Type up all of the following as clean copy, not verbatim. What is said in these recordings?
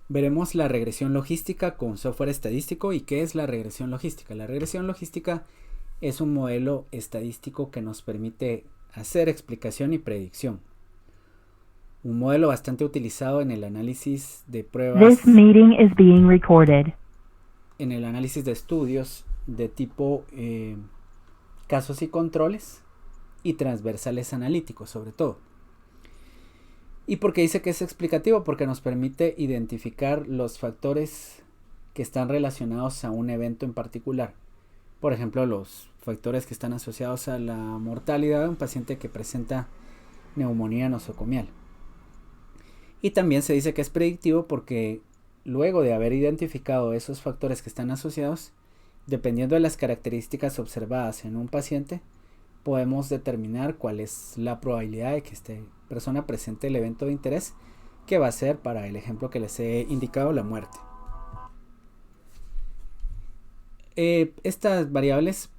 Veremos la regresión logística con software estadístico. ¿Y qué es la regresión logística? La regresión logística es un modelo estadístico que nos permite hacer explicación y predicción. Un modelo bastante utilizado en el análisis de pruebas, This meeting is being recorded. en el análisis de estudios de tipo casos y controles y transversales analíticos sobre todo. ¿Y por qué dice que es explicativo? Porque nos permite identificar los factores que están relacionados a un evento en particular. Por ejemplo, los factores que están asociados a la mortalidad de un paciente que presenta neumonía nosocomial. Y también se dice que es predictivo porque luego de haber identificado esos factores que están asociados, dependiendo de las características observadas en un paciente, podemos determinar cuál es la probabilidad de que esta persona presente el evento de interés, que va a ser, para el ejemplo que les he indicado, la muerte. Estas variables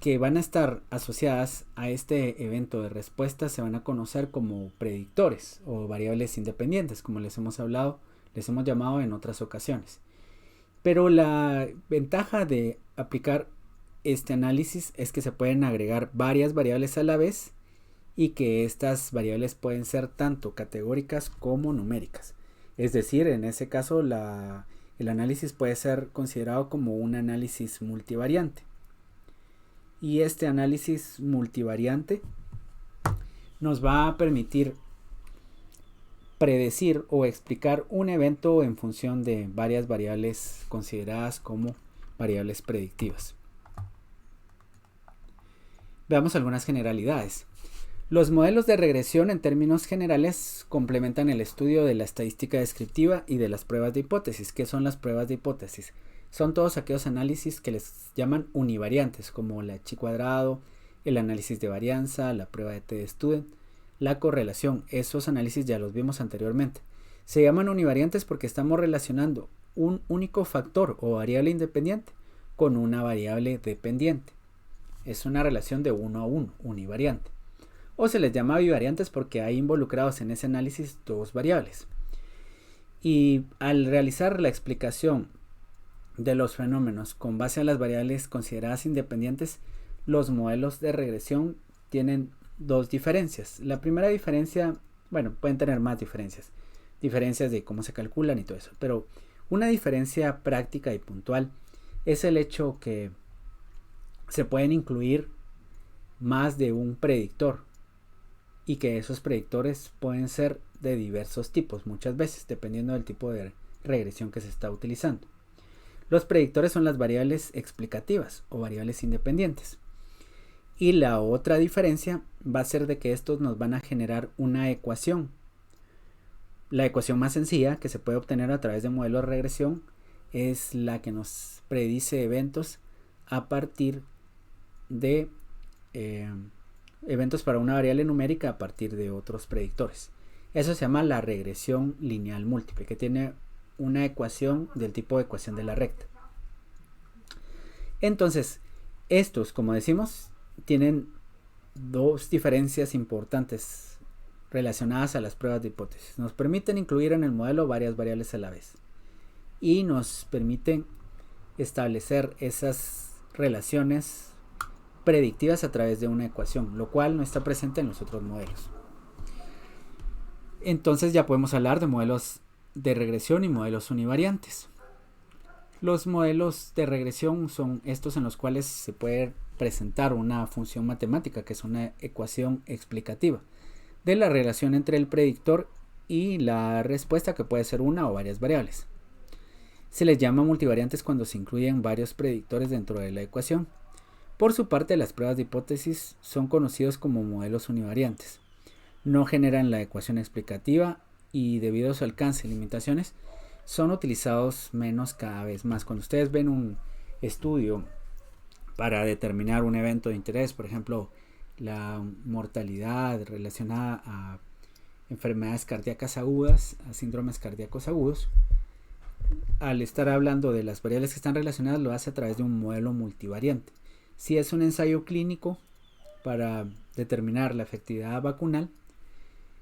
que van a estar asociadas a este evento de respuesta se van a conocer como predictores o variables independientes, como les hemos llamado en otras ocasiones. Pero la ventaja de aplicar este análisis es que se pueden agregar varias variables a la vez y que estas variables pueden ser tanto categóricas como numéricas. Es decir, en ese caso el análisis puede ser considerado como un análisis multivariante. Y este análisis multivariante nos va a permitir predecir o explicar un evento en función de varias variables consideradas como variables predictivas. Veamos algunas generalidades. Los modelos de regresión en términos generales complementan el estudio de la estadística descriptiva y de las pruebas de hipótesis. ¿Qué son las pruebas de hipótesis? Son todos aquellos análisis que les llaman univariantes, como la chi-cuadrado, el análisis de varianza, la prueba de t-student, la correlación. Esos análisis ya los vimos anteriormente. Se llaman univariantes porque estamos relacionando un único factor o variable independiente con una variable dependiente. Es una relación de 1 a 1, univariante. O se les llama bivariantes porque hay involucrados en ese análisis dos variables. Y al realizar la explicación de los fenómenos con base a las variables consideradas independientes, los modelos de regresión tienen dos diferencias. La primera diferencia, bueno, pueden tener más diferencias de cómo se calculan y todo eso, pero una diferencia práctica y puntual es el hecho que se pueden incluir más de un predictor y que esos predictores pueden ser de diversos tipos muchas veces, dependiendo del tipo de regresión que se está utilizando. Los predictores son las variables explicativas o variables independientes. Y la otra diferencia va a ser de que estos nos van a generar una ecuación. La ecuación más sencilla que se puede obtener a través de modelos de regresión es la que nos predice eventos a partir de eventos para una variable numérica a partir de otros predictores. Eso se llama la regresión lineal múltiple, que tiene una ecuación del tipo de ecuación de la recta. Entonces, estos, como decimos, tienen dos diferencias importantes relacionadas a las pruebas de hipótesis. Nos permiten incluir en el modelo varias variables a la vez y nos permiten establecer esas relaciones predictivas a través de una ecuación, lo cual no está presente en los otros modelos. Entonces ya podemos hablar de modelos de regresión y modelos univariantes. Los modelos de regresión son estos en los cuales se puede presentar una función matemática, que es una ecuación explicativa de la relación entre el predictor y la respuesta, que puede ser una o varias variables. Se les llama multivariantes cuando se incluyen varios predictores dentro de la ecuación. Por su parte, las pruebas de hipótesis son conocidos como modelos univariantes. No generan la ecuación explicativa y, debido a su alcance y limitaciones, son utilizados menos cada vez más. Cuando ustedes ven un estudio para determinar un evento de interés, por ejemplo, la mortalidad relacionada a enfermedades cardíacas agudas, a síndromes cardíacos agudos, al estar hablando de las variables que están relacionadas, lo hace a través de un modelo multivariante. Si es un ensayo clínico para determinar la efectividad vacunal,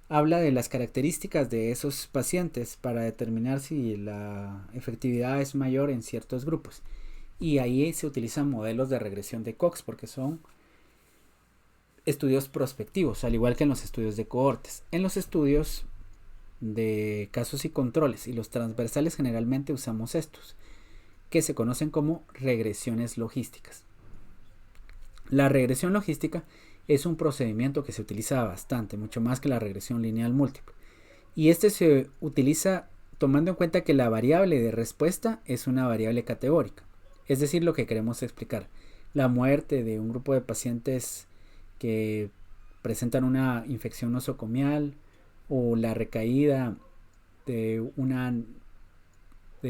habla de las características de esos pacientes para determinar si la efectividad es mayor en ciertos grupos. Y ahí se utilizan modelos de regresión de Cox porque son estudios prospectivos, al igual que en los estudios de cohortes. En los estudios de casos y controles y los transversales generalmente usamos estos, que se conocen como regresiones logísticas. La regresión logística es un procedimiento que se utiliza bastante, mucho más que la regresión lineal múltiple. Y este se utiliza tomando en cuenta que la variable de respuesta es una variable categórica. Es decir, lo que queremos explicar. La muerte de un grupo de pacientes que presentan una infección nosocomial o la recaída de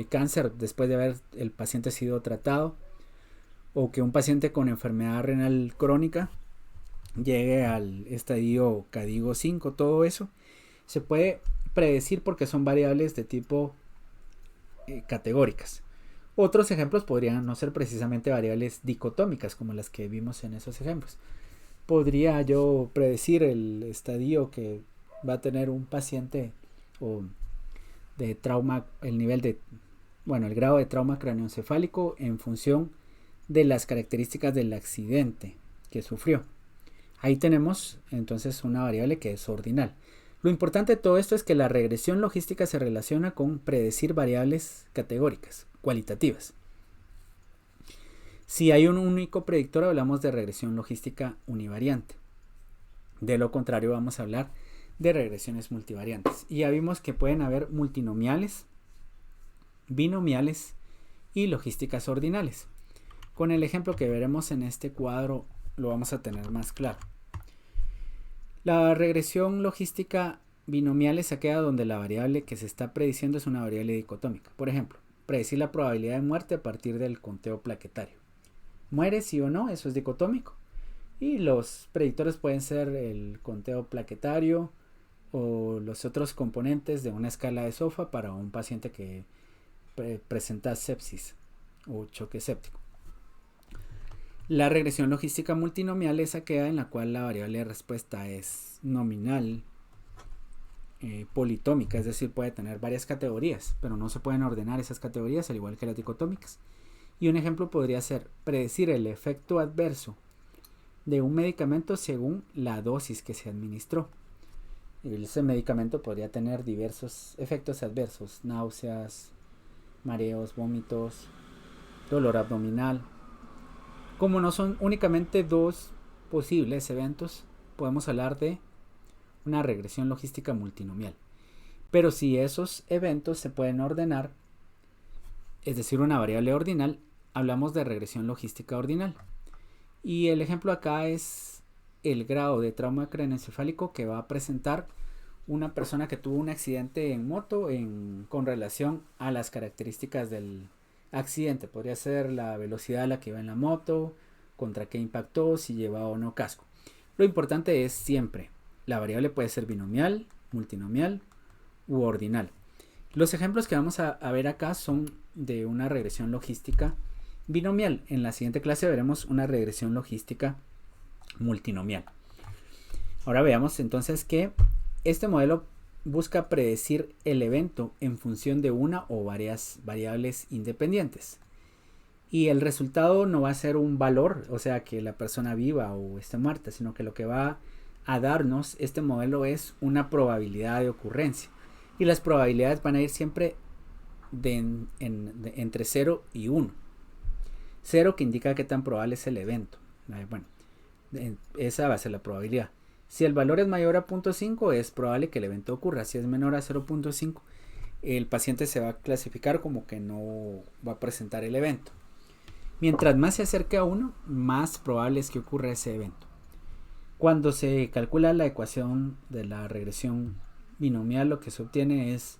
cáncer después de haber el paciente sido tratado, o que un paciente con enfermedad renal crónica llegue al estadio CADIGO 5, todo eso se puede predecir porque son variables de tipo categóricas. Otros ejemplos podrían no ser precisamente variables dicotómicas como las que vimos en esos ejemplos. Podría yo predecir el estadio que va a tener un paciente o de trauma, el grado de trauma craneoencefálico en función de las características del accidente que sufrió. Ahí tenemos entonces una variable que es ordinal. Lo importante de todo esto es que la regresión logística se relaciona con predecir variables categóricas, cualitativas. Si hay un único predictor, hablamos de regresión logística univariante. De lo contrario, vamos a hablar de regresiones multivariantes. Y ya vimos que pueden haber multinomiales, binomiales y logísticas ordinales. Con el ejemplo que veremos en este cuadro lo vamos a tener más claro. La regresión logística binomial es aquella donde la variable que se está prediciendo es una variable dicotómica. Por ejemplo, predecir la probabilidad de muerte a partir del conteo plaquetario. ¿Muere sí o no? Eso es dicotómico. Y los predictores pueden ser el conteo plaquetario o los otros componentes de una escala de SOFA para un paciente que presenta sepsis o choque séptico. La regresión logística multinomial es aquella en la cual la variable de respuesta es nominal, politómica, es decir, puede tener varias categorías, pero no se pueden ordenar esas categorías al igual que las dicotómicas. Y un ejemplo podría ser predecir el efecto adverso de un medicamento según la dosis que se administró. Ese medicamento podría tener diversos efectos adversos, náuseas, mareos, vómitos, dolor abdominal. Como no son únicamente dos posibles eventos, podemos hablar de una regresión logística multinomial. Pero si esos eventos se pueden ordenar, es decir, una variable ordinal, hablamos de regresión logística ordinal. Y el ejemplo acá es el grado de trauma craneoencefálico que va a presentar una persona que tuvo un accidente en moto con relación a las características del accidente. Podría ser la velocidad a la que iba en la moto, contra qué impactó, si llevaba o no casco. Lo importante es siempre, la variable puede ser binomial, multinomial u ordinal. Los ejemplos que vamos a ver acá son de una regresión logística binomial. En la siguiente clase veremos una regresión logística multinomial. Ahora veamos entonces que este modelo busca predecir el evento en función de una o varias variables independientes. Y el resultado no va a ser un valor, o sea, que la persona viva o esté muerta, sino que lo que va a darnos este modelo es una probabilidad de ocurrencia. Y las probabilidades van a ir siempre entre 0 y 1. 0 que indica qué tan probable es el evento. Bueno, esa va a ser la probabilidad. Si el valor es mayor a 0.5 es probable que el evento ocurra. Si es menor a 0.5 el paciente se va a clasificar como que no va a presentar el evento. Mientras más se acerque a 1, más probable es que ocurra ese evento. Cuando se calcula la ecuación de la regresión binomial, lo que se obtiene es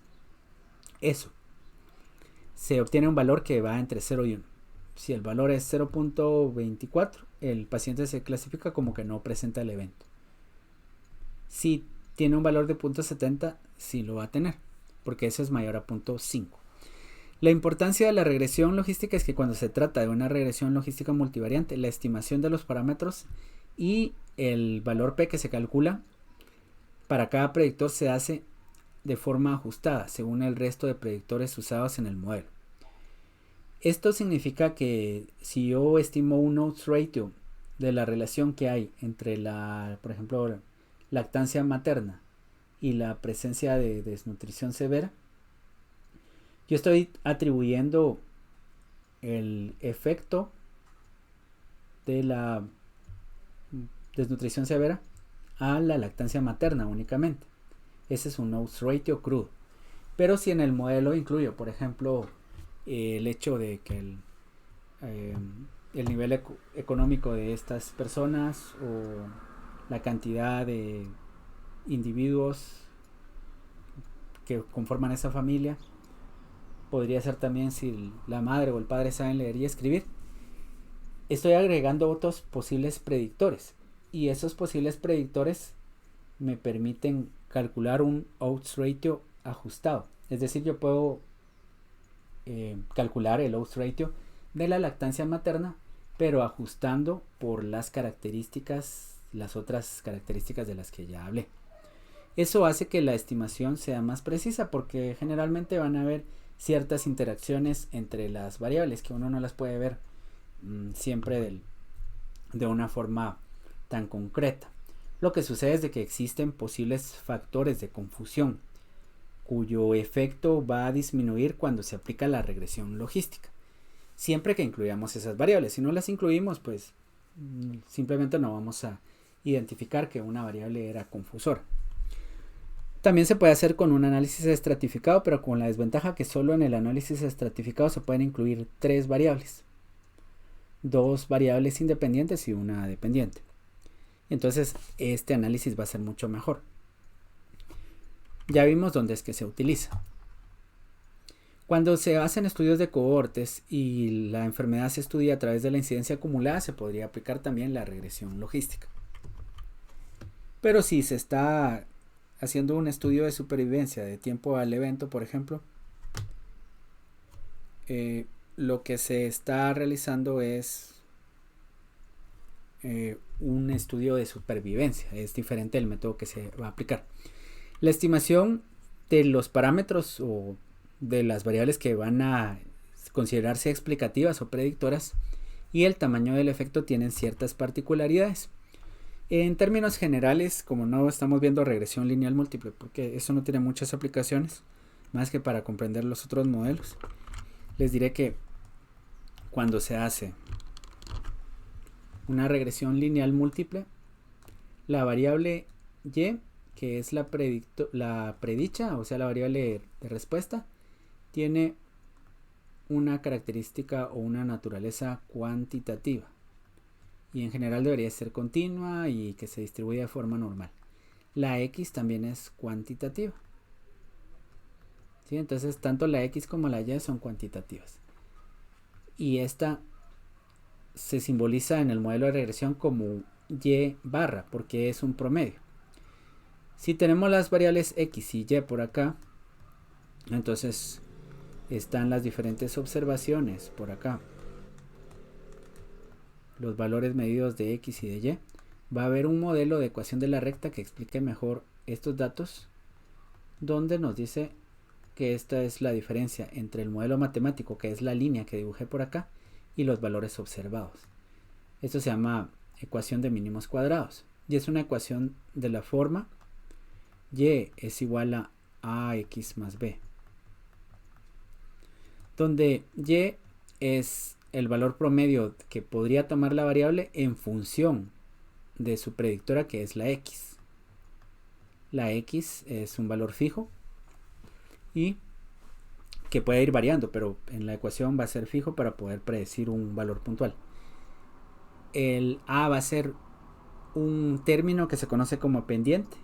eso. Se obtiene un valor que va entre 0 y 1. Si el valor es 0.24, el paciente se clasifica como que no presenta el evento. Si tiene un valor de 0.70, sí lo va a tener, porque eso es mayor a 0.5. La importancia de la regresión logística es que cuando se trata de una regresión logística multivariante, la estimación de los parámetros y el valor P que se calcula para cada predictor se hace de forma ajustada según el resto de predictores usados en el modelo. Esto significa que si yo estimo un odds ratio de la relación que hay entre por ejemplo, lactancia materna y la presencia de desnutrición severa, yo estoy atribuyendo el efecto de la desnutrición severa a la lactancia materna únicamente. Ese es un odds ratio crudo. Pero si en el modelo incluyo, por ejemplo, el hecho de que el nivel económico de estas personas o la cantidad de individuos que conforman esa familia, podría ser también si la madre o el padre saben leer y escribir, estoy agregando otros posibles predictores, y esos posibles predictores me permiten calcular un odds ratio ajustado. Es decir, yo puedo calcular el odds ratio de la lactancia materna, pero ajustando por las otras características de las que ya hablé. Eso hace que la estimación sea más precisa, porque generalmente van a haber ciertas interacciones entre las variables que uno no las puede ver siempre de una forma tan concreta. Lo que sucede es de que existen posibles factores de confusión cuyo efecto va a disminuir cuando se aplica la regresión logística, siempre que incluyamos esas variables. Si no las incluimos, pues simplemente no vamos a identificar que una variable era confusora. También se puede hacer con un análisis estratificado, pero con la desventaja que solo en el análisis estratificado se pueden incluir 3 variables, 2 variables independientes y una dependiente. Entonces este análisis va a ser mucho mejor. Ya vimos dónde es que se utiliza. Cuando se hacen estudios de cohortes y la enfermedad se estudia a través de la incidencia acumulada, se podría aplicar también la regresión logística. Pero si se está haciendo un estudio de supervivencia de tiempo al evento, por ejemplo, lo que se está realizando es un estudio de supervivencia. Es diferente el método que se va a aplicar. La estimación de los parámetros o de las variables que van a considerarse explicativas o predictoras y el tamaño del efecto tienen ciertas particularidades. En términos generales, como no estamos viendo regresión lineal múltiple, porque eso no tiene muchas aplicaciones más que para comprender los otros modelos, les diré que cuando se hace una regresión lineal múltiple, la variable y, que es la predicha, o sea la variable de respuesta, tiene una característica o una naturaleza cuantitativa y en general debería ser continua y que se distribuya de forma normal. La X también es cuantitativa, ¿sí? Entonces tanto la X como la Y son cuantitativas, y esta se simboliza en el modelo de regresión como Y barra porque es un promedio. Si tenemos las variables X y Y por acá, entonces están las diferentes observaciones por acá, los valores medidos de X y de Y. Va a haber un modelo de ecuación de la recta que explique mejor estos datos, donde nos dice que esta es la diferencia entre el modelo matemático, que es la línea que dibujé por acá, y los valores observados. Esto se llama ecuación de mínimos cuadrados y es una ecuación de la forma Y es igual a AX más B, donde Y es el valor promedio que podría tomar la variable en función de su predictora, que es la X. La X es un valor fijo y que puede ir variando, pero en la ecuación va a ser fijo para poder predecir un valor puntual. El A va a ser un término que se conoce como pendiente.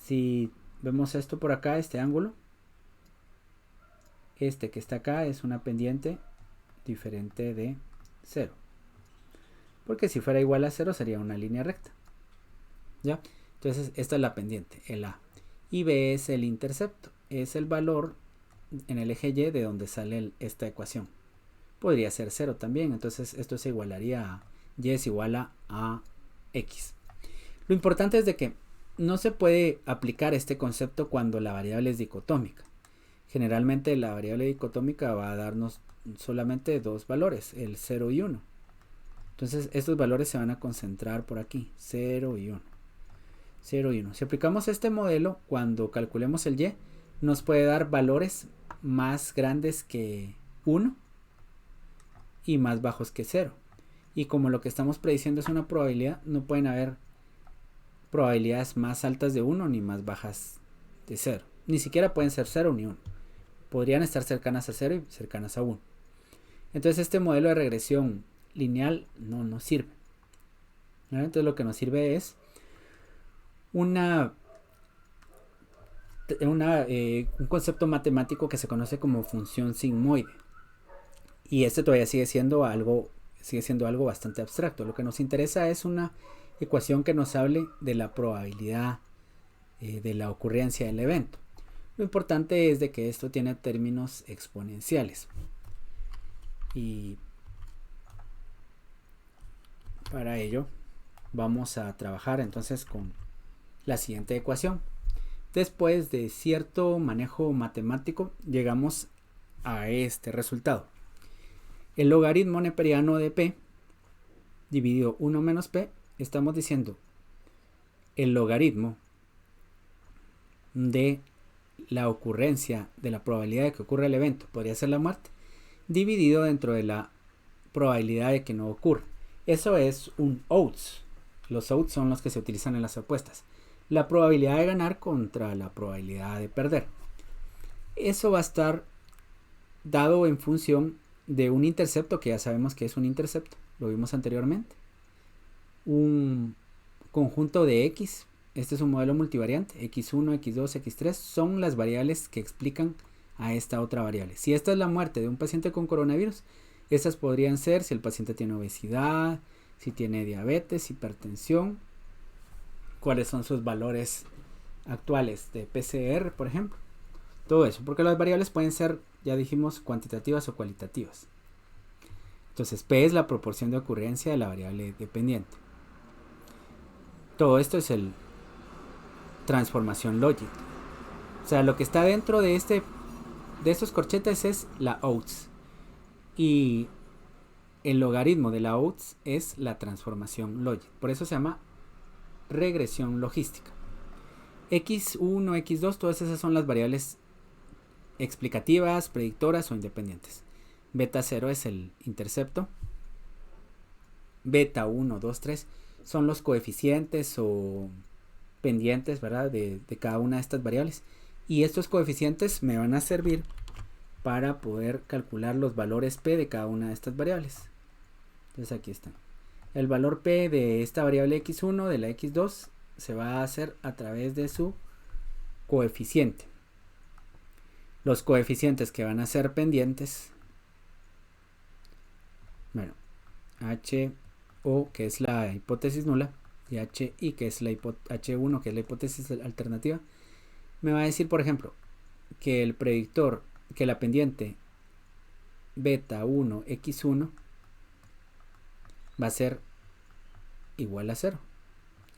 Si vemos esto por acá, este ángulo, este que está acá es una pendiente diferente de 0, porque si fuera igual a 0 sería una línea recta, ¿ya? Entonces esta es la pendiente, el A, y B es el intercepto, es el valor en el eje Y de donde sale esta ecuación. Podría ser 0 también, entonces esto se igualaría a Y es igual a X. Lo importante es de que no se puede aplicar este concepto cuando la variable es dicotómica. Generalmente la variable dicotómica va a darnos solamente dos valores, el 0 y 1. Entonces estos valores se van a concentrar por aquí, 0 y 1. 0 y 1. Si aplicamos este modelo, cuando calculemos el y, nos puede dar valores más grandes que 1 y más bajos que 0. Y como lo que estamos prediciendo es una probabilidad, no pueden haber probabilidades más altas de 1 ni más bajas de 0. Ni siquiera pueden ser 0 ni 1. Podrían estar cercanas a 0 y cercanas a 1. Entonces este modelo de regresión lineal no nos sirve. ¿Vale? Entonces lo que nos sirve es un concepto matemático que se conoce como función sigmoide. Y este todavía sigue siendo algo bastante abstracto. Lo que nos interesa es una ecuación que nos hable de la probabilidad de la ocurrencia del evento. Lo importante es de que esto tiene términos exponenciales. Y para ello vamos a trabajar entonces con la siguiente ecuación. Después de cierto manejo matemático llegamos a este resultado. El logaritmo neperiano de p dividido 1 menos p, estamos diciendo el logaritmo de la ocurrencia de la probabilidad de que ocurra el evento, podría ser la muerte, dividido dentro de la probabilidad de que no ocurra. Eso es un odds. Los odds son los que se utilizan en las apuestas. La probabilidad de ganar contra la probabilidad de perder. Eso va a estar dado en función de un intercepto, que ya sabemos que es un intercepto, lo vimos anteriormente. Un conjunto de x, este es un modelo multivariante, x1, x2, x3, son las variables que explican a esta otra variable. Si esta es la muerte de un paciente con coronavirus, estas podrían ser si el paciente tiene obesidad, si tiene diabetes, hipertensión, cuáles son sus valores actuales de PCR, por ejemplo. Todo eso, porque las variables pueden ser, ya dijimos, cuantitativas o cualitativas. Entonces, P es la proporción de ocurrencia de la variable dependiente. Todo esto es el transformación logic. O sea, lo que está dentro de estos corchetes es la odds. Y el logaritmo de la odds es la transformación logic. Por eso se llama regresión logística. X1, X2, todas esas son las variables explicativas, predictoras o independientes. Beta 0 es el intercepto. Beta 1, 2, 3 son los coeficientes o pendientes, ¿verdad? De cada una de estas variables. Y estos coeficientes me van a servir para poder calcular los valores P de cada una de estas variables. Entonces aquí están. El valor P de esta variable X1, de la X2, se va a hacer a través de su coeficiente. Los coeficientes que van a ser pendientes, bueno, HO, que es la hipótesis nula, y HI, que es H1, que es la hipótesis alternativa, me va a decir, por ejemplo, que el predictor, que la pendiente beta 1 x1 va a ser igual a 0.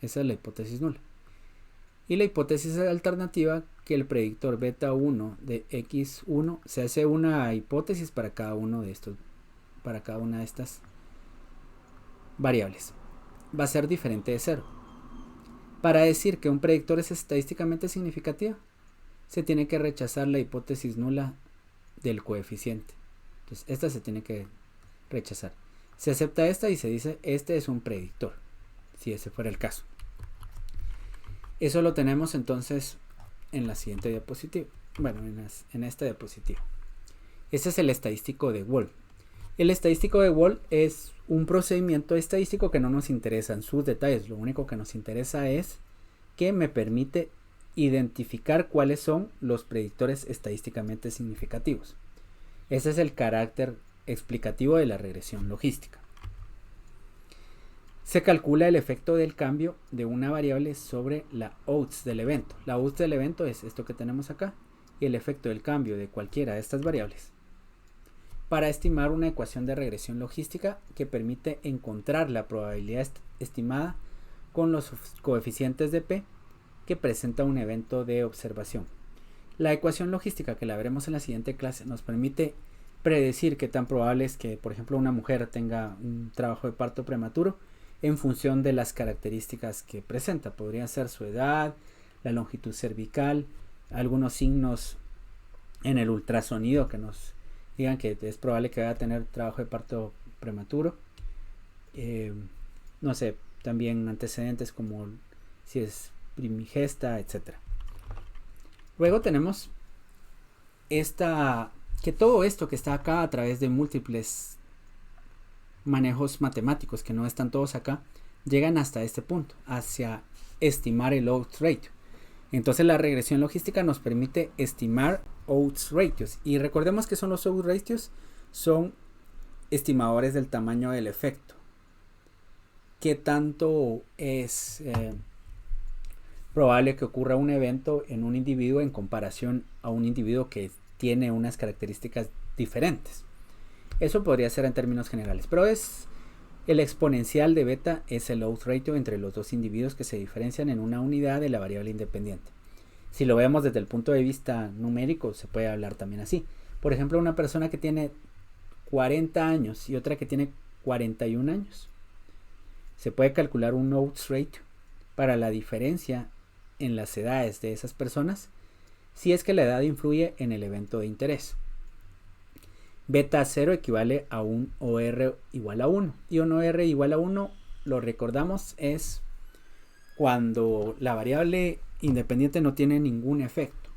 Esa es la hipótesis nula. Y la hipótesis alternativa, que el predictor beta 1 de x1, se hace una hipótesis para cada uno de estos, para cada una de estas variables. Va a ser diferente de 0. Para decir que un predictor es estadísticamente significativo, se tiene que rechazar la hipótesis nula del coeficiente. Entonces, esta se tiene que rechazar. Se acepta esta y se dice, este es un predictor, si ese fuera el caso. Eso lo tenemos entonces en la siguiente diapositiva. Bueno, en esta diapositiva. Este es el estadístico de Wolf. El estadístico de Wolf es un procedimiento estadístico que no nos interesa en sus detalles. Lo único que nos interesa es que me permite identificar cuáles son los predictores estadísticamente significativos. Ese es el carácter explicativo de la regresión logística. Se calcula el efecto del cambio de una variable sobre la odds del evento. La odds del evento es esto que tenemos acá, y el efecto del cambio de cualquiera de estas variables, para estimar una ecuación de regresión logística que permite encontrar la probabilidad estimada con los coeficientes de P que presenta un evento de observación. La ecuación logística, que la veremos en la siguiente clase, nos permite predecir qué tan probable es que, por ejemplo, una mujer tenga un trabajo de parto prematuro en función de las características que presenta. Podría ser su edad, la longitud cervical, algunos signos en el ultrasonido que nos digan que es probable que vaya a tener trabajo de parto prematuro. No sé, también antecedentes como si es primigesta, etc. Luego tenemos que todo esto que está acá a través de múltiples manejos matemáticos, que no están todos acá, llegan hasta este punto, hacia estimar el odds ratio. Entonces la regresión logística nos permite estimar odds ratios, y recordemos que son los odds ratios, son estimadores del tamaño del efecto. ¿Qué tanto es probable que ocurra un evento en un individuo en comparación a un individuo que tiene unas características diferentes? Eso podría ser en términos generales, pero es el exponencial de beta, es el odds ratio entre los dos individuos que se diferencian en una unidad de la variable independiente. Si lo vemos desde el punto de vista numérico, se puede hablar también así. Por ejemplo, una persona que tiene 40 años y otra que tiene 41 años. Se puede calcular un odds ratio para la diferencia en las edades de esas personas, si es que la edad influye en el evento de interés. Beta 0 equivale a un OR igual a 1. Y un OR igual a 1, lo recordamos, es cuando la variable independiente no tiene ningún efecto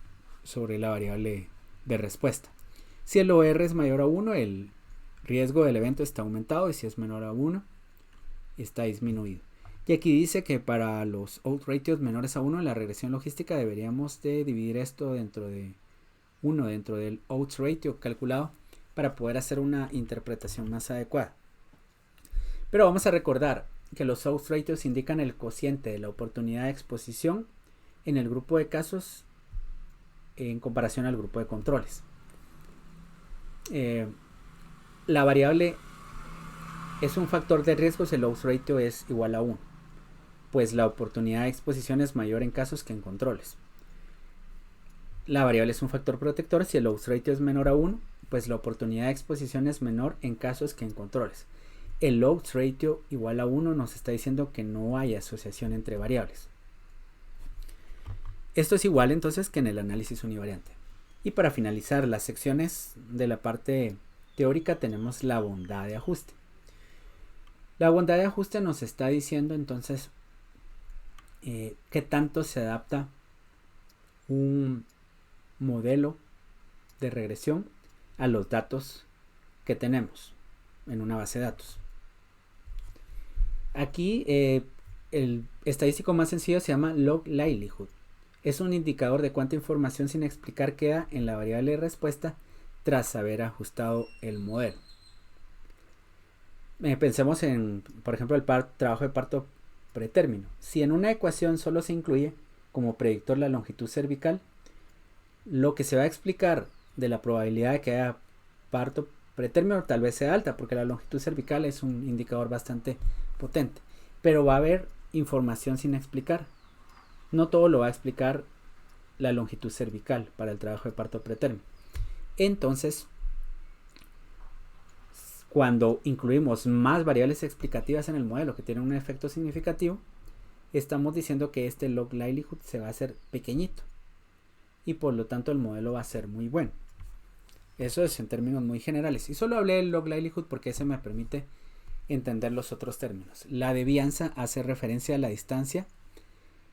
sobre la variable de respuesta. Si el OR es mayor a 1, el riesgo del evento está aumentado, y si es menor a 1, está disminuido. Y aquí dice que para los odds ratios menores a 1 en la regresión logística deberíamos de dividir esto dentro de 1 dentro del odds ratio calculado para poder hacer una interpretación más adecuada. Pero vamos a recordar que los odds ratios indican el cociente de la oportunidad de exposición en el grupo de casos en comparación al grupo de controles. La variable es un factor de riesgo si el odds ratio es igual a 1, pues la oportunidad de exposición es mayor en casos que en controles. La variable es un factor protector si el odds ratio es menor a 1, pues la oportunidad de exposición es menor en casos que en controles. El odds ratio igual a 1 nos está diciendo que no hay asociación entre variables. Esto es igual entonces que en el análisis univariante. Y para finalizar las secciones de la parte teórica tenemos la bondad de ajuste. La bondad de ajuste nos está diciendo entonces qué tanto se adapta un modelo de regresión a los datos que tenemos en una base de datos. Aquí el estadístico más sencillo se llama log likelihood. Es un indicador de cuánta información sin explicar queda en la variable de respuesta tras haber ajustado el modelo. Pensemos en, por ejemplo, el trabajo de parto pretérmino. Si en una ecuación solo se incluye como predictor la longitud cervical, lo que se va a explicar de la probabilidad de que haya parto pretérmino tal vez sea alta, porque la longitud cervical es un indicador bastante potente, pero va a haber información sin explicar. No todo lo va a explicar la longitud cervical para el trabajo de parto pretérmino. Entonces, cuando incluimos más variables explicativas en el modelo que tienen un efecto significativo, estamos diciendo que este log likelihood se va a hacer pequeñito y por lo tanto el modelo va a ser muy bueno. Eso es en términos muy generales, y solo hablé del log likelihood porque ese me permite entender los otros términos. La devianza hace referencia a la distancia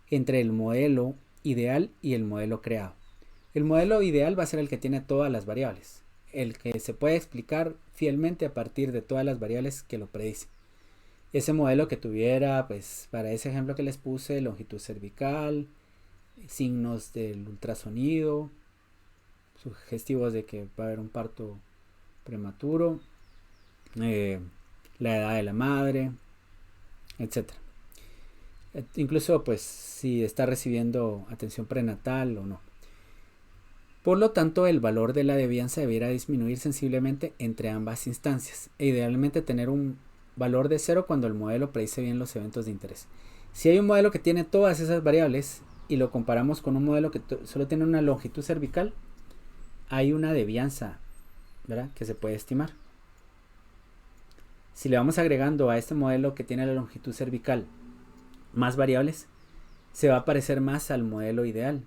entre el modelo ideal y el modelo creado. El modelo ideal va a ser el que tiene todas las variables, el que se puede explicar fielmente a partir de todas las variables que lo predicen. Ese modelo que tuviera, pues para ese ejemplo que les puse, longitud cervical, signos del ultrasonido, sugestivos de que va a haber un parto prematuro, la edad de la madre, etc. Incluso pues si está recibiendo atención prenatal o no. Por lo tanto, el valor de la devianza debiera disminuir sensiblemente entre ambas instancias, e idealmente tener un valor de 0 cuando el modelo predice bien los eventos de interés. Si hay un modelo que tiene todas esas variables y lo comparamos con un modelo que solo tiene una longitud cervical, hay una devianza, ¿verdad?, que se puede estimar. Si le vamos agregando a este modelo que tiene la longitud cervical más variables, se va a parecer más al modelo ideal.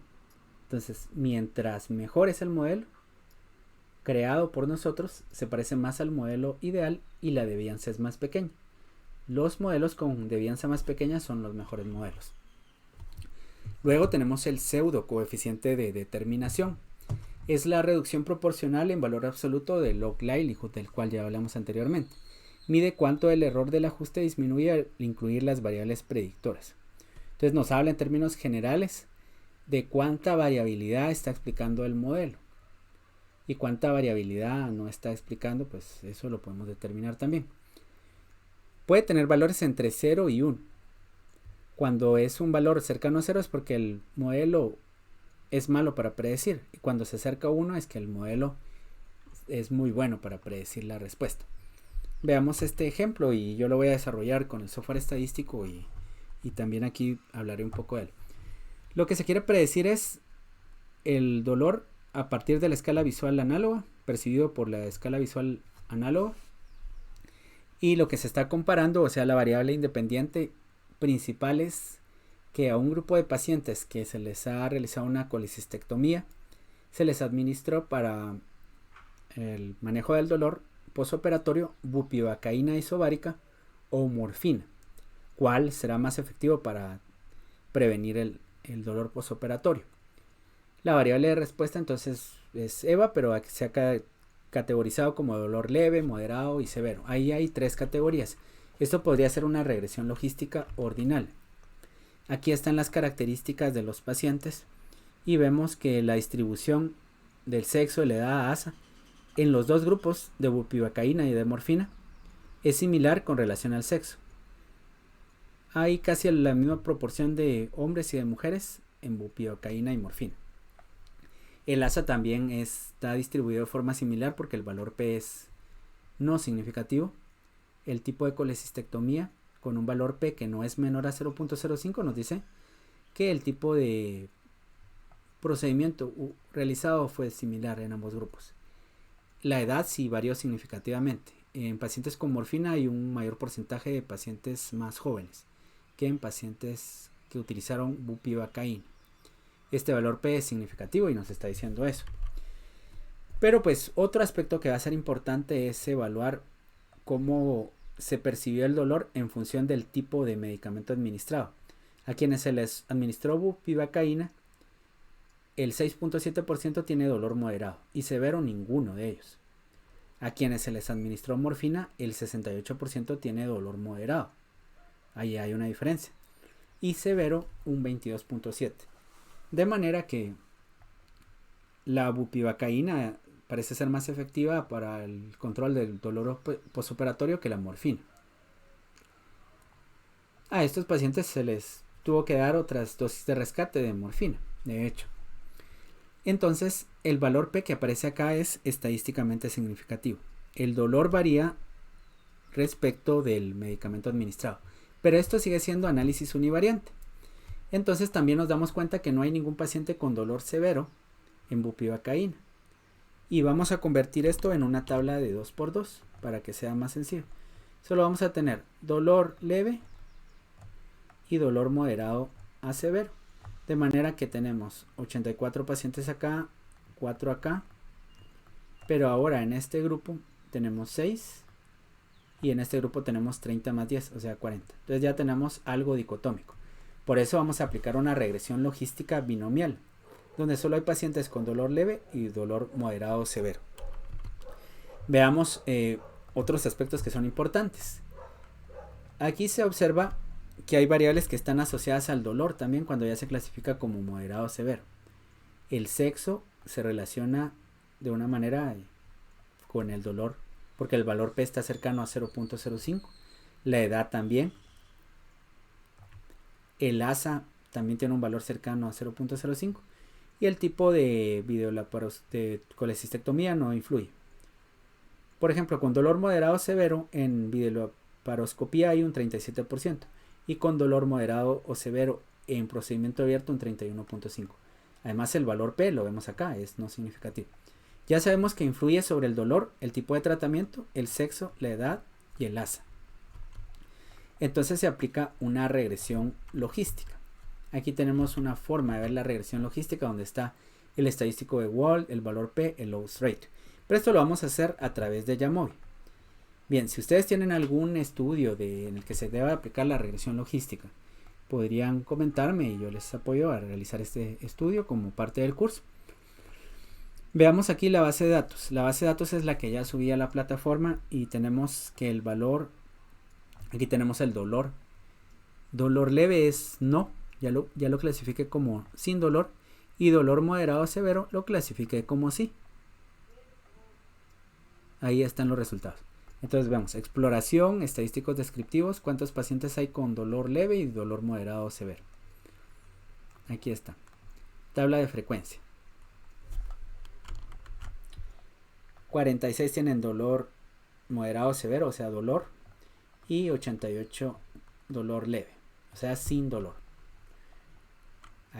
Entonces, mientras mejor es el modelo creado por nosotros, se parece más al modelo ideal y la devianza es más pequeña. Los modelos con devianza más pequeña son los mejores modelos. Luego tenemos el pseudo coeficiente de determinación. Es la reducción proporcional en valor absoluto del log likelihood, del cual ya hablamos anteriormente. Mide cuánto el error del ajuste disminuye al incluir las variables predictoras. Entonces nos habla en términos generales de cuánta variabilidad está explicando el modelo. Y cuánta variabilidad no está explicando, pues eso lo podemos determinar también. Puede tener valores entre 0 y 1. Cuando es un valor cercano a 0 es porque el modelo es malo para predecir. Y cuando se acerca a 1 es que el modelo es muy bueno para predecir la respuesta. Veamos este ejemplo y yo lo voy a desarrollar con el software estadístico y también aquí hablaré un poco de él. Lo que se quiere predecir es el dolor a partir de la escala visual análoga, percibido por la escala visual análoga. Y lo que se está comparando, o sea, la variable independiente principal es que a un grupo de pacientes que se les ha realizado una colecistectomía, se les administró para el manejo del dolor postoperatorio bupivacaína isobárica o morfina. ¿Cuál será más efectivo para prevenir el dolor postoperatorio? La variable de respuesta entonces es EVA, pero se ha categorizado como dolor leve, moderado y severo. Ahí hay 3 categorías. Esto podría ser una regresión logística ordinal. Aquí están las características de los pacientes y vemos que la distribución del sexo, de la edad, ASA, en los dos grupos de bupivacaína y de morfina es similar con relación al sexo. Hay casi la misma proporción de hombres y de mujeres en bupivacaína y morfina. El ASA también está distribuido de forma similar porque el valor P es no significativo. El tipo de colecistectomía con un valor P que no es menor a 0.05 nos dice que el tipo de procedimiento realizado fue similar en ambos grupos. La edad sí varió significativamente. En pacientes con morfina hay un mayor porcentaje de pacientes más jóvenes que en pacientes que utilizaron bupivacaína. Este valor P es significativo y nos está diciendo eso. Pero pues otro aspecto que va a ser importante es evaluar cómo se percibió el dolor en función del tipo de medicamento administrado. A quienes se les administró bupivacaína, el 6.7% tiene dolor moderado y severo ninguno de ellos. A quienes se les administró morfina, el 68% tiene dolor moderado. Ahí hay una diferencia. Y severo un 22.7%. De manera que la bupivacaína parece ser más efectiva para el control del dolor postoperatorio que la morfina. A estos pacientes se les tuvo que dar otras dosis de rescate de morfina, de hecho. Entonces, el valor P que aparece acá es estadísticamente significativo. El dolor varía respecto del medicamento administrado, pero esto sigue siendo análisis univariante. Entonces también nos damos cuenta que no hay ningún paciente con dolor severo en bupivacaína. Y vamos a convertir esto en una tabla de 2×2 para que sea más sencillo. Solo vamos a tener dolor leve y dolor moderado a severo. De manera que tenemos 84 pacientes acá, 4 acá. Pero ahora en este grupo tenemos 6 y en este grupo tenemos 30 más 10, o sea 40. Entonces ya tenemos algo dicotómico. Por eso vamos a aplicar una regresión logística binomial, donde solo hay pacientes con dolor leve y dolor moderado o severo. Veamos otros aspectos que son importantes. Aquí se observa que hay variables que están asociadas al dolor también cuando ya se clasifica como moderado o severo. El sexo se relaciona de una manera con el dolor porque el valor P está cercano a 0.05. La edad también. El ASA también tiene un valor cercano a 0.05 y el tipo de colecistectomía no influye. Por ejemplo, con dolor moderado o severo en videolaparoscopía hay un 37% y con dolor moderado o severo en procedimiento abierto un 31.5. Además el valor P lo vemos acá, es no significativo. Ya sabemos que influye sobre el dolor, el tipo de tratamiento, el sexo, la edad y el ASA. Entonces se aplica una regresión logística. Aquí tenemos una forma de ver la regresión logística donde está el estadístico de Wald, el valor P, el loss rate. Pero esto lo vamos a hacer a través de Jamovi. Bien, si ustedes tienen algún estudio en el que se deba aplicar la regresión logística, podrían comentarme y yo les apoyo a realizar este estudio como parte del curso. Veamos aquí la base de datos. La base de datos es la que ya subí a la plataforma y tenemos que el valor, aquí tenemos el dolor. Dolor leve es no, ya lo clasifiqué como sin dolor, y dolor moderado o severo lo clasifiqué como sí. Ahí están los resultados. Entonces vemos exploración, estadísticos descriptivos, cuántos pacientes hay con dolor leve y dolor moderado o severo. Aquí está. Tabla de frecuencia. 46 tienen dolor moderado o severo, o sea dolor, y 88 dolor leve, o sea sin dolor.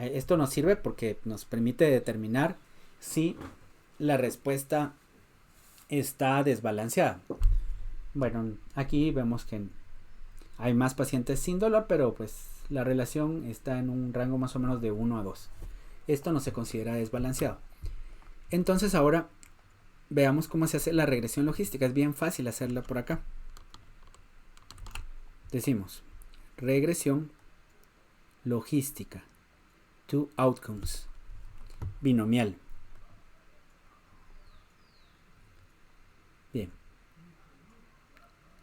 Esto nos sirve porque nos permite determinar si la respuesta está desbalanceada. Bueno, aquí vemos que hay más pacientes sin dolor, pero pues la relación está en un rango más o menos de 1 a 2. Esto no se considera desbalanceado. Entonces ahora veamos cómo se hace la regresión logística. Es bien fácil hacerla por acá. Decimos regresión logística to outcomes binomial. Bien.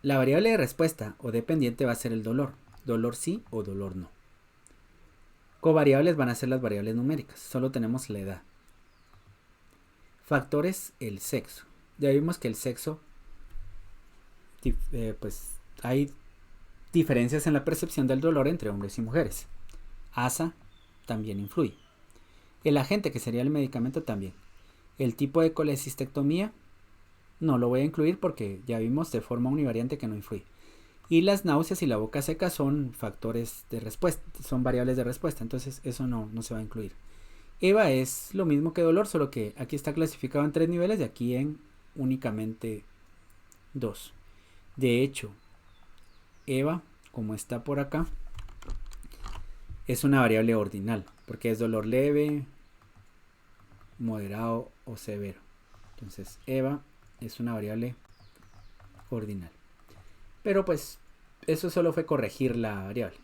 La variable de respuesta o dependiente va a ser el dolor. Dolor sí o dolor no. Covariables van a ser las variables numéricas. Solo tenemos la edad. Factores, el sexo. Ya vimos que el sexo, pues hay diferencias en la percepción del dolor entre hombres y mujeres. ASA también influye. El agente, que sería el medicamento, también. El tipo de colecistectomía no lo voy a incluir porque ya vimos de forma univariante que no influye. Y las náuseas y la boca seca son factores de respuesta, son variables de respuesta, entonces eso no se va a incluir. EVA es lo mismo que dolor, solo que aquí está clasificado en 3 niveles y aquí en únicamente 2. De hecho, EVA, como está por acá, es una variable ordinal, porque es dolor leve, moderado o severo. Entonces, EVA es una variable ordinal. Pero pues, eso solo fue corregir la variable.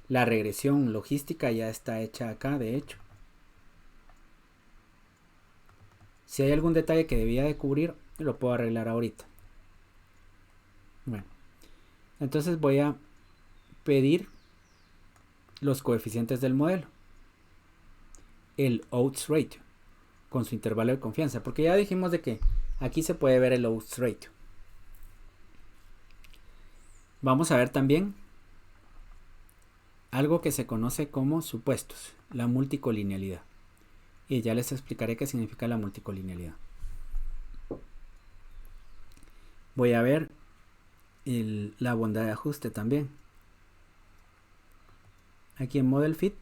La regresión logística ya está hecha acá, de hecho. Si hay algún detalle que debía de cubrir, lo puedo arreglar ahorita. Bueno, entonces voy a pedir los coeficientes del modelo. El odds ratio con su intervalo de confianza, porque ya dijimos de que aquí se puede ver el odds ratio. Vamos a ver también algo que se conoce como supuestos, la multicolinealidad. Y ya les explicaré qué significa la multicolinealidad. Voy a ver la bondad de ajuste también. Aquí en Model Fit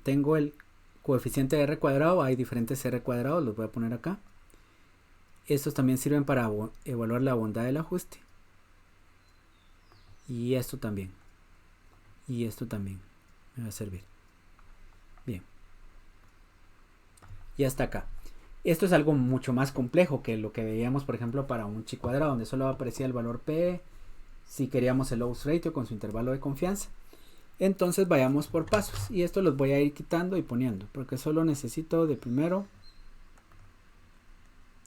tengo el coeficiente de R cuadrado. Hay diferentes R cuadrados, los voy a poner acá. Estos también sirven para evaluar la bondad del ajuste. Y esto también. Y esto también me va a servir. Bien. Y hasta acá. Esto es algo mucho más complejo que lo que veíamos, por ejemplo, para un chi cuadrado, donde solo aparecía el valor P, si queríamos el odds ratio con su intervalo de confianza. Entonces vayamos por pasos. Y esto los voy a ir quitando y poniendo, porque solo necesito de primero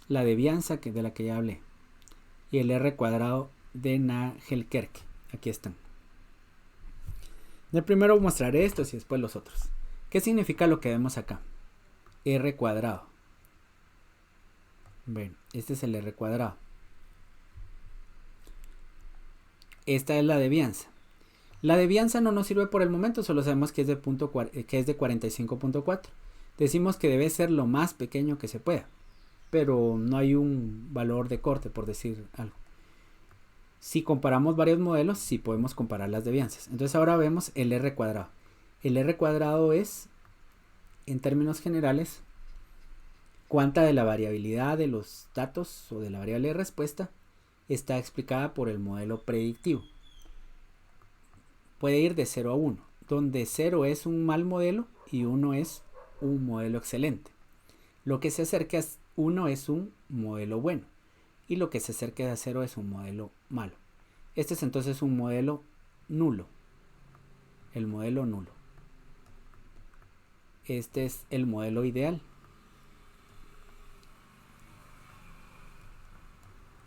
la devianza de la que ya hablé. Y el R cuadrado de Nagelkerke. Aquí están. De primero mostraré estos y después los otros. ¿Qué significa lo que vemos acá? R cuadrado. Bueno, este es el R cuadrado. Esta es la devianza. La devianza no nos sirve por el momento, solo sabemos que es de 45.4. Decimos que debe ser lo más pequeño que se pueda, pero no hay un valor de corte, por decir algo. Si comparamos varios modelos, sí podemos comparar las devianzas. Entonces ahora vemos el R cuadrado. El R cuadrado es, en términos generales, cuánta de la variabilidad de los datos o de la variable de respuesta está explicada por el modelo predictivo. Puede ir de 0 a 1, donde 0 es un mal modelo y 1 es un modelo excelente. Lo que se acerca a 1 es un modelo bueno y lo que se acerca a 0 es un modelo malo. Este es entonces un modelo nulo. El modelo nulo. Este es el modelo ideal.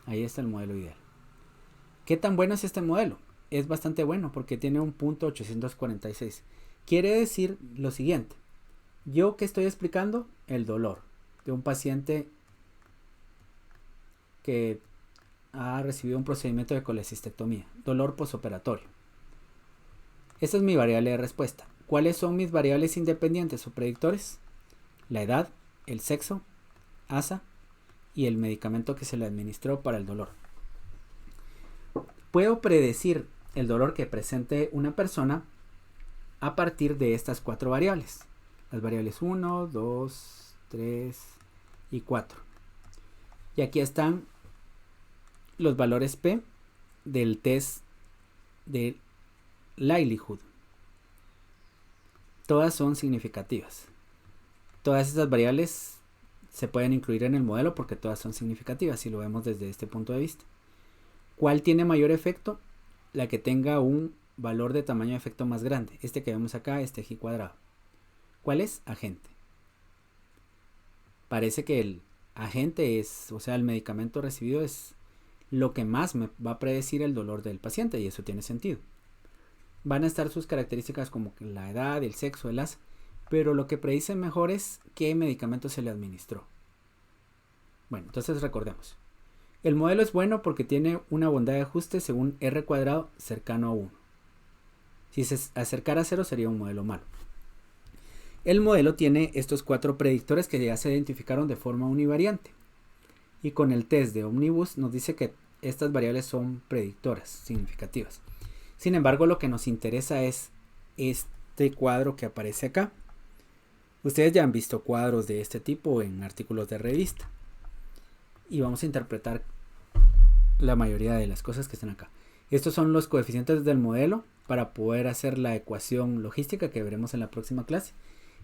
Ahí está el modelo ideal. ¿Qué tan bueno es este modelo? Es bastante bueno porque tiene un punto 846. Quiere decir lo siguiente. Yo que estoy explicando el dolor de un paciente que ha recibido un procedimiento de colecistectomía, dolor posoperatorio. Esta es mi variable de respuesta. ¿Cuáles son mis variables independientes o predictores? La edad, el sexo, ASA y el medicamento que se le administró para el dolor. Puedo predecir el dolor que presente una persona a partir de estas 4 variables. Las variables 1, 2, 3 y 4. Y aquí están los valores P del test de likelihood. Todas son significativas. Todas estas variables se pueden incluir en el modelo porque todas son significativas si lo vemos desde este punto de vista. ¿Cuál tiene mayor efecto? La que tenga un valor de tamaño de efecto más grande. Este que vemos acá, este G cuadrado. ¿Cuál es? Agente. Parece que el agente es, o sea, el medicamento recibido es lo que más me va a predecir el dolor del paciente y eso tiene sentido. Van a estar sus características como la edad, el sexo, el ASA, pero lo que predice mejor es qué medicamento se le administró. Bueno, entonces recordemos. El modelo es bueno porque tiene una bondad de ajuste según R cuadrado cercano a 1. Si se acercara a 0 sería un modelo malo. El modelo tiene estos 4 predictores que ya se identificaron de forma univariante. Y con el test de Omnibus nos dice que estas variables son predictoras significativas. Sin embargo, lo que nos interesa es este cuadro que aparece acá. Ustedes ya han visto cuadros de este tipo en artículos de revista. Y vamos a interpretar la mayoría de las cosas que están acá. Estos son los coeficientes del modelo para poder hacer la ecuación logística que veremos en la próxima clase.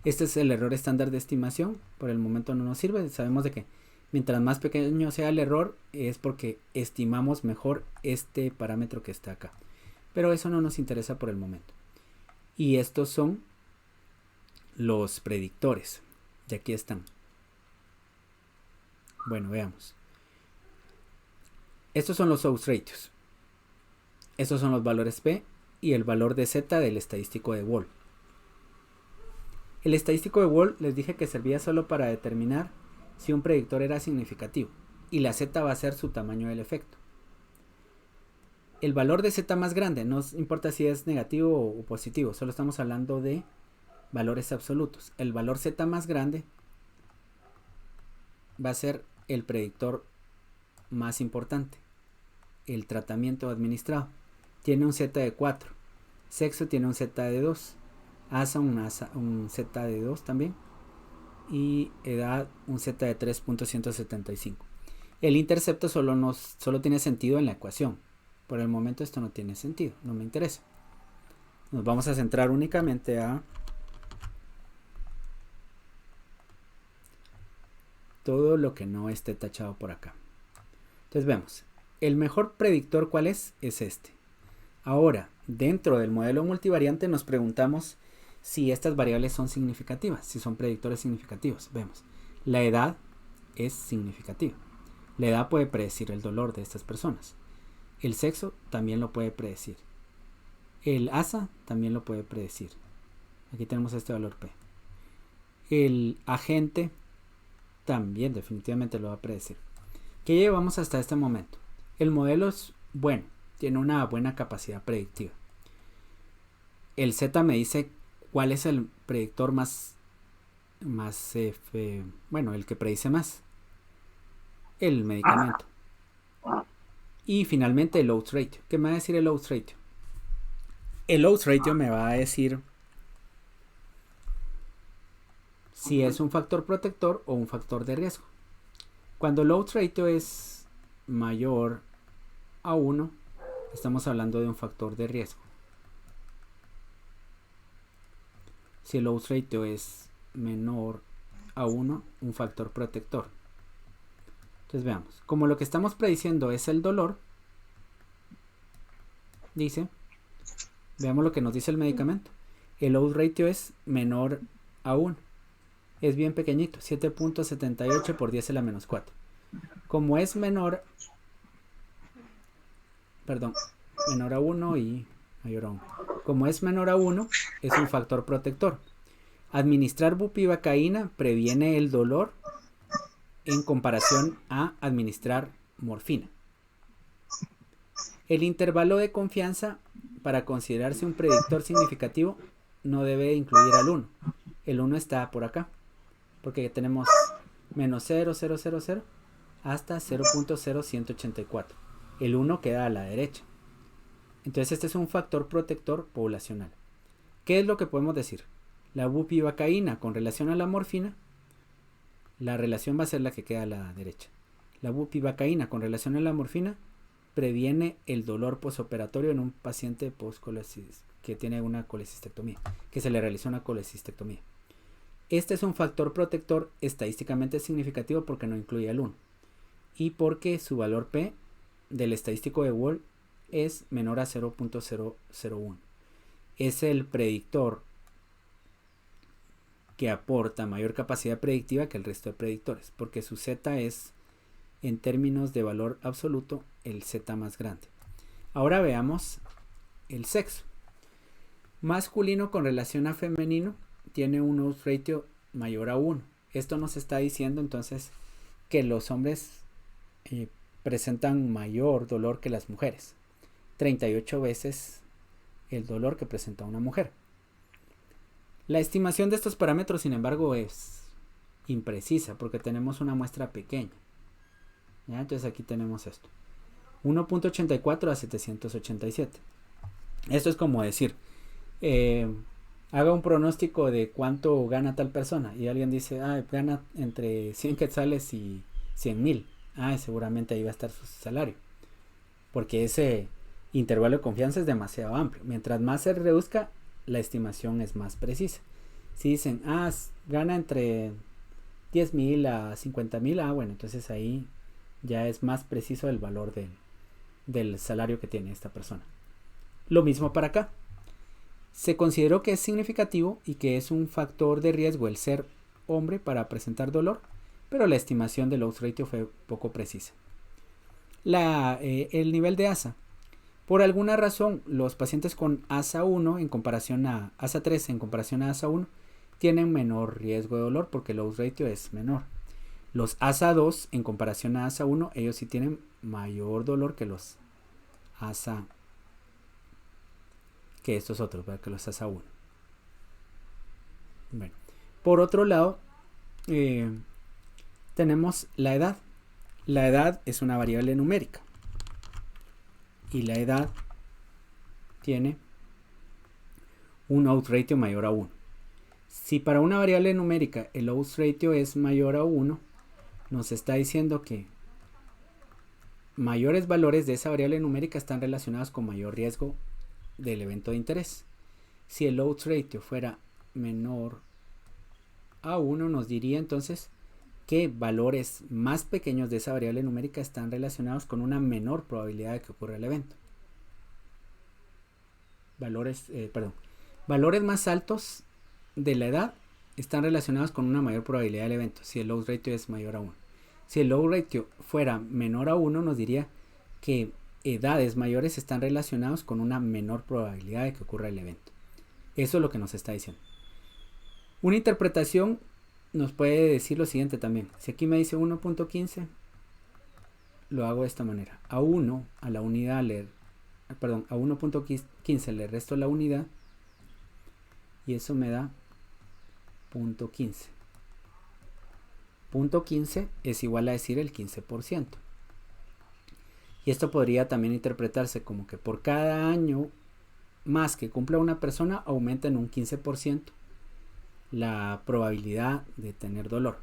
Este es el error estándar de estimación. Por el momento no nos sirve. Sabemos de que mientras más pequeño sea el error es porque estimamos mejor este parámetro que está acá. Pero eso no nos interesa por el momento. Y estos son los predictores. Y aquí están. Bueno, veamos. Estos son los odds ratios. Estos son los valores P y el valor de Z del estadístico de Wall. El estadístico de Wall les dije que servía solo para determinar si un predictor era significativo. Y la Z va a ser su tamaño del efecto. El valor de Z más grande, no importa si es negativo o positivo, solo estamos hablando de valores absolutos. El valor Z más grande va a ser el predictor más importante. El tratamiento administrado tiene un Z de 4. Sexo tiene un Z de 2. ASA un Z de 2 también. Y edad un Z de 3.175. El intercepto solo tiene sentido en la ecuación. Por el momento esto no tiene sentido, no me interesa. Nos vamos a centrar únicamente a todo lo que no esté tachado por acá. Entonces vemos, el mejor predictor ¿cuál es? Es este. Ahora, dentro del modelo multivariante nos preguntamos si estas variables son significativas, si son predictores significativos. Vemos, la edad es significativa. La edad puede predecir el dolor de estas personas. El sexo también lo puede predecir. El ASA también lo puede predecir. Aquí tenemos este valor P. El agente también definitivamente lo va a predecir. ¿Qué llevamos hasta este momento? El modelo es bueno, tiene una buena capacidad predictiva. El Z me dice cuál es el predictor el que predice más. El medicamento. Y finalmente el odds ratio. ¿Qué me va a decir el odds ratio? El odds ratio me va a decir si es un factor protector o un factor de riesgo. Cuando el odds ratio es mayor a 1, estamos hablando de un factor de riesgo. Si el odds ratio es menor a 1, un factor protector. Entonces veamos, como lo que estamos prediciendo es el dolor, dice, veamos lo que nos dice el medicamento. El odds ratio es menor a 1. Es bien pequeñito, 7.78 por 10 a la menos 4. Como es menor a 1 y mayor a 1. Como es menor a 1, es un factor protector. Administrar bupivacaína previene el dolor en comparación a administrar morfina. El intervalo de confianza para considerarse un predictor significativo no debe incluir al 1. El 1 está por acá, porque tenemos menos 0,000 hasta 0.0184. El 1 queda a la derecha. Entonces este es un factor protector poblacional. ¿Qué es lo que podemos decir? La bupivacaína con relación a la morfina, la relación va a ser la que queda a la derecha. La bupivacaína con relación a la morfina previene el dolor posoperatorio en un paciente que tiene una colecistectomía, que se le realizó una colecistectomía. Este es un factor protector estadísticamente significativo porque no incluye al 1 y porque su valor P del estadístico de Wald es menor a 0.001. Es el predictor que aporta mayor capacidad predictiva que el resto de predictores, porque su Z es, en términos de valor absoluto, el Z más grande. Ahora veamos el sexo. Masculino con relación a femenino tiene un odds ratio mayor a 1. Esto nos está diciendo entonces que los hombres presentan mayor dolor que las mujeres. 38 veces el dolor que presenta una mujer. La estimación de estos parámetros, sin embargo, es imprecisa porque tenemos una muestra pequeña. ¿Ya? Entonces aquí tenemos esto. 1.84 a 787. Esto es como decir, haga un pronóstico de cuánto gana tal persona y alguien dice, gana entre 100 quetzales y 100,000. Seguramente ahí va a estar su salario. Porque ese intervalo de confianza es demasiado amplio. Mientras más se reduzca, la estimación es más precisa. Si dicen, gana entre 10,000 a 50,000, bueno, entonces ahí ya es más preciso el valor del salario que tiene esta persona. Lo mismo para acá. Se consideró que es significativo y que es un factor de riesgo el ser hombre para presentar dolor, pero la estimación del odds ratio fue poco precisa. El nivel de ASA. Por alguna razón, los pacientes con ASA 1 en comparación a ASA 3 en comparación a ASA 1 tienen menor riesgo de dolor porque el odds ratio es menor. Los ASA 2 en comparación a ASA 1, ellos sí tienen mayor dolor que los ASA, que estos otros, que los ASA 1. Bueno, por otro lado, tenemos la edad. La edad es una variable numérica. Y la edad tiene un odds ratio mayor a 1. Si para una variable numérica el odds ratio es mayor a 1, nos está diciendo que mayores valores de esa variable numérica están relacionados con mayor riesgo del evento de interés. Si el odds ratio fuera menor a 1, nos diría entonces que valores más pequeños de esa variable numérica están relacionados con una menor probabilidad de que ocurra el evento. Valores más altos de la edad están relacionados con una mayor probabilidad del evento, si el odds ratio es mayor a 1. Si el odds ratio fuera menor a 1, nos diría que edades mayores están relacionados con una menor probabilidad de que ocurra el evento. Eso es lo que nos está diciendo. Una interpretación nos puede decir lo siguiente también. Si aquí me dice 1.15, lo hago de esta manera. A 1 a la unidad a 1.15 le resto la unidad y eso me da 0.15. 0.15 es igual a decir el 15%. Y esto podría también interpretarse como que por cada año más que cumpla una persona aumenta en un 15% la probabilidad de tener dolor.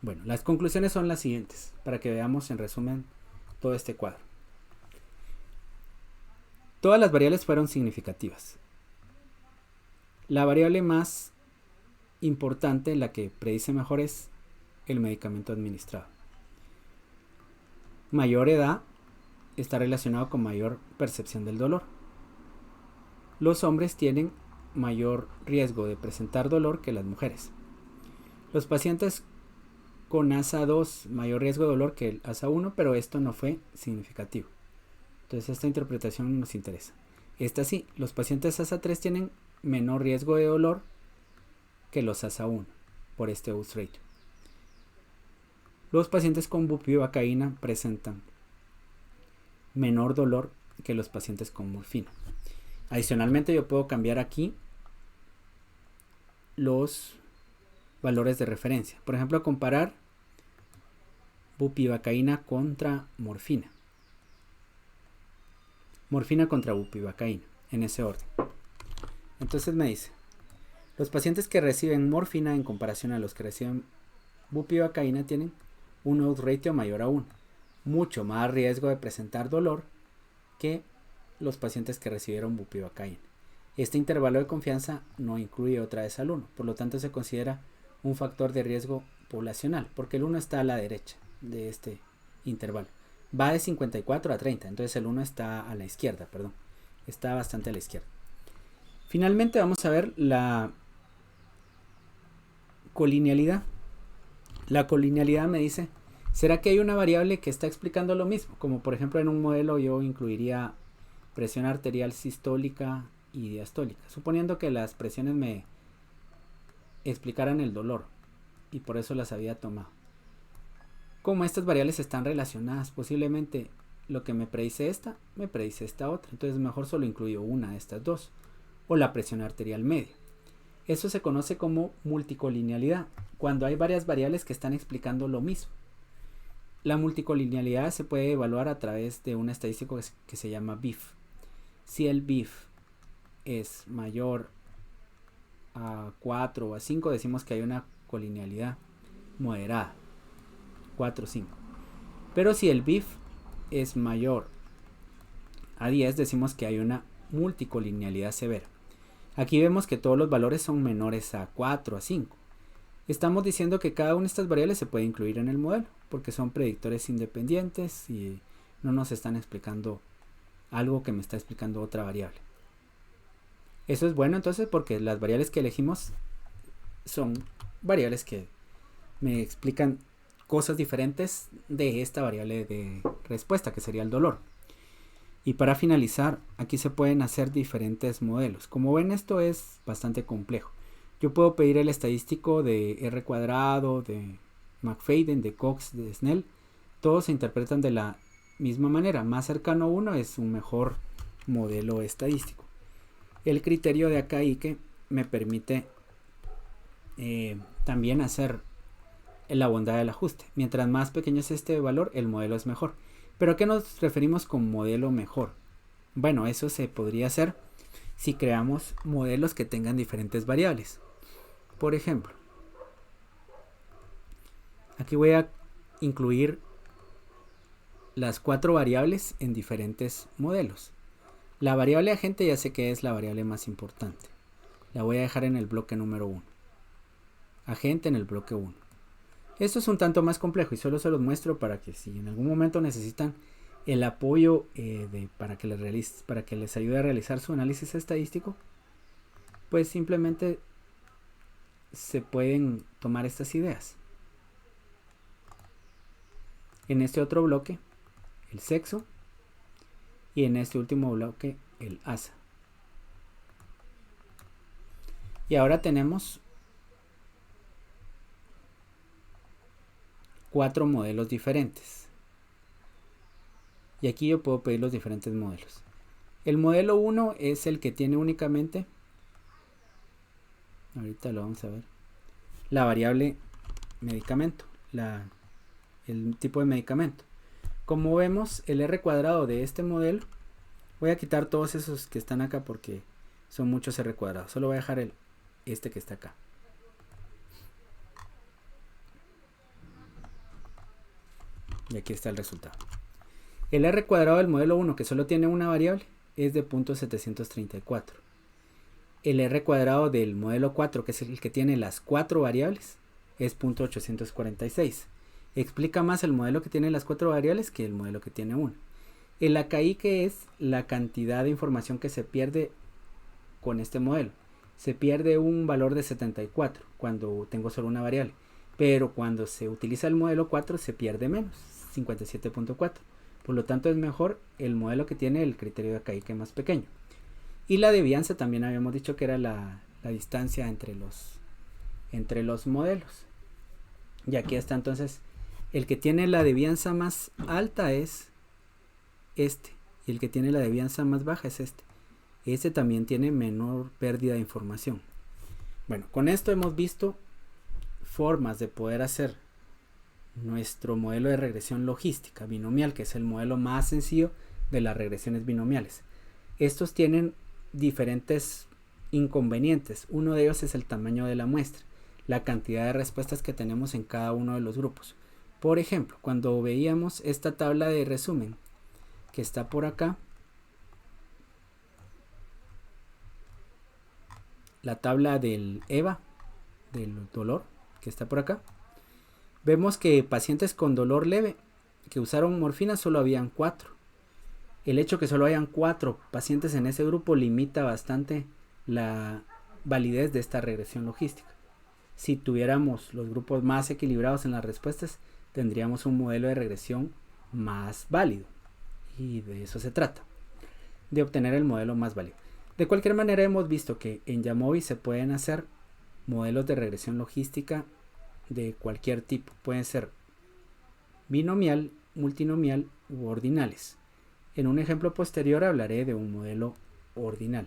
Bueno, las conclusiones son las siguientes, para que veamos en resumen todo este cuadro. Todas las variables fueron significativas. La variable más importante, la que predice mejor, es el medicamento administrado. Mayor edad está relacionado con mayor percepción del dolor. Los hombres tienen mayor riesgo de presentar dolor que las mujeres. Los pacientes con ASA2 mayor riesgo de dolor que el ASA1, pero esto no fue significativo. Entonces esta interpretación nos interesa. Esta sí, los pacientes ASA3 tienen menor riesgo de dolor que los ASA1 por este odds ratio. Los pacientes con bupivacaína presentan menor dolor que los pacientes con morfina. Adicionalmente yo puedo cambiar aquí los valores de referencia. Por ejemplo, comparar bupivacaína contra morfina. Morfina contra bupivacaína, en ese orden. Entonces me dice, los pacientes que reciben morfina en comparación a los que reciben bupivacaína tienen un odds ratio mayor a 1. Mucho más riesgo de presentar dolor que los pacientes que recibieron bupivacaína. Este intervalo de confianza no incluye otra vez al 1, por lo tanto se considera un factor de riesgo poblacional, porque el 1 está a la derecha de este intervalo. Va de 54 a 30, entonces el 1 está a la izquierda, perdón. Está bastante a la izquierda. Finalmente vamos a ver la colinealidad. La colinealidad me dice, ¿será que hay una variable que está explicando lo mismo? Como por ejemplo en un modelo yo incluiría presión arterial sistólica y diastólica, suponiendo que las presiones me explicaran el dolor y por eso las había tomado. Como estas variables están relacionadas, posiblemente lo que me predice esta otra, entonces mejor solo incluyo una de estas dos, o la presión arterial media. Eso se conoce como multicolinealidad, cuando hay varias variables que están explicando lo mismo. La multicolinealidad se puede evaluar a través de un estadístico que se llama BIF. Si el BIF es mayor a 4 o a 5, decimos que hay una colinealidad moderada, 4 o 5. Pero si el BIF es mayor a 10, decimos que hay una multicolinealidad severa. Aquí vemos que todos los valores son menores a 4 a 5. Estamos diciendo que cada una de estas variables se puede incluir en el modelo, porque son predictores independientes y no nos están explicando algo que me está explicando otra variable. Eso es bueno entonces porque las variables que elegimos son variables que me explican cosas diferentes de esta variable de respuesta, que sería el dolor. Y para finalizar, aquí se pueden hacer diferentes modelos. Como ven, esto es bastante complejo. Yo puedo pedir el estadístico de R cuadrado, de McFadden, de Cox, de Snell. Todos se interpretan de la misma manera. Más cercano a uno es un mejor modelo estadístico. El criterio de Akaiike me permite también hacer la bondad del ajuste. Mientras más pequeño es este valor, el modelo es mejor. ¿Pero a qué nos referimos con modelo mejor? Bueno, eso se podría hacer si creamos modelos que tengan diferentes variables. Por ejemplo, aquí voy a incluir las 4 variables en diferentes modelos. La variable agente ya sé que es la variable más importante. La voy a dejar en el bloque número 1. Agente en el bloque 1. Esto es un tanto más complejo y solo se los muestro para que si en algún momento necesitan el apoyo para que les ayude a realizar su análisis estadístico, pues simplemente se pueden tomar estas ideas. En este otro bloque, el sexo, y en este último bloque, el ASA. Y ahora tenemos 4 modelos diferentes. Y aquí yo puedo pedir los diferentes modelos. El modelo 1 es el que tiene únicamente, ahorita lo vamos a ver, la variable medicamento, el tipo de medicamento. Como vemos, el R cuadrado de este modelo, voy a quitar todos esos que están acá porque son muchos R cuadrados. Solo voy a dejar este que está acá. Y aquí está el resultado. El R cuadrado del modelo 1, que solo tiene una variable, es de 0.734. El R cuadrado del modelo 4, que es el que tiene las 4 variables, es 0.846. Explica más el modelo que tiene las 4 variables que el modelo que tiene una. El AKI, que es la cantidad de información que se pierde con este modelo. Se pierde un valor de 74 cuando tengo solo una variable, pero cuando se utiliza el modelo 4 se pierde menos, 57.4. Por lo tanto es mejor el modelo que tiene el criterio de AKI, que es más pequeño. Y la devianza también habíamos dicho que era la distancia entre los modelos. Y aquí está entonces, el que tiene la devianza más alta es este, y el que tiene la devianza más baja es este. Este también tiene menor pérdida de información. Bueno, con esto hemos visto formas de poder hacer nuestro modelo de regresión logística binomial, que es el modelo más sencillo de las regresiones binomiales. Estos tienen diferentes inconvenientes. Uno de ellos es el tamaño de la muestra, la cantidad de respuestas que tenemos en cada uno de los grupos. Por ejemplo, cuando veíamos esta tabla de resumen que está por acá, la tabla del EVA, del dolor, que está por acá, vemos que pacientes con dolor leve que usaron morfina solo habían 4. El hecho que solo hayan 4 pacientes en ese grupo limita bastante la validez de esta regresión logística. Si tuviéramos los grupos más equilibrados en las respuestas, tendríamos un modelo de regresión más válido. Y de eso se trata, de obtener el modelo más válido. De cualquier manera, hemos visto que en Jamovi se pueden hacer modelos de regresión logística de cualquier tipo. Pueden ser binomial, multinomial u ordinales. En un ejemplo posterior hablaré de un modelo ordinal.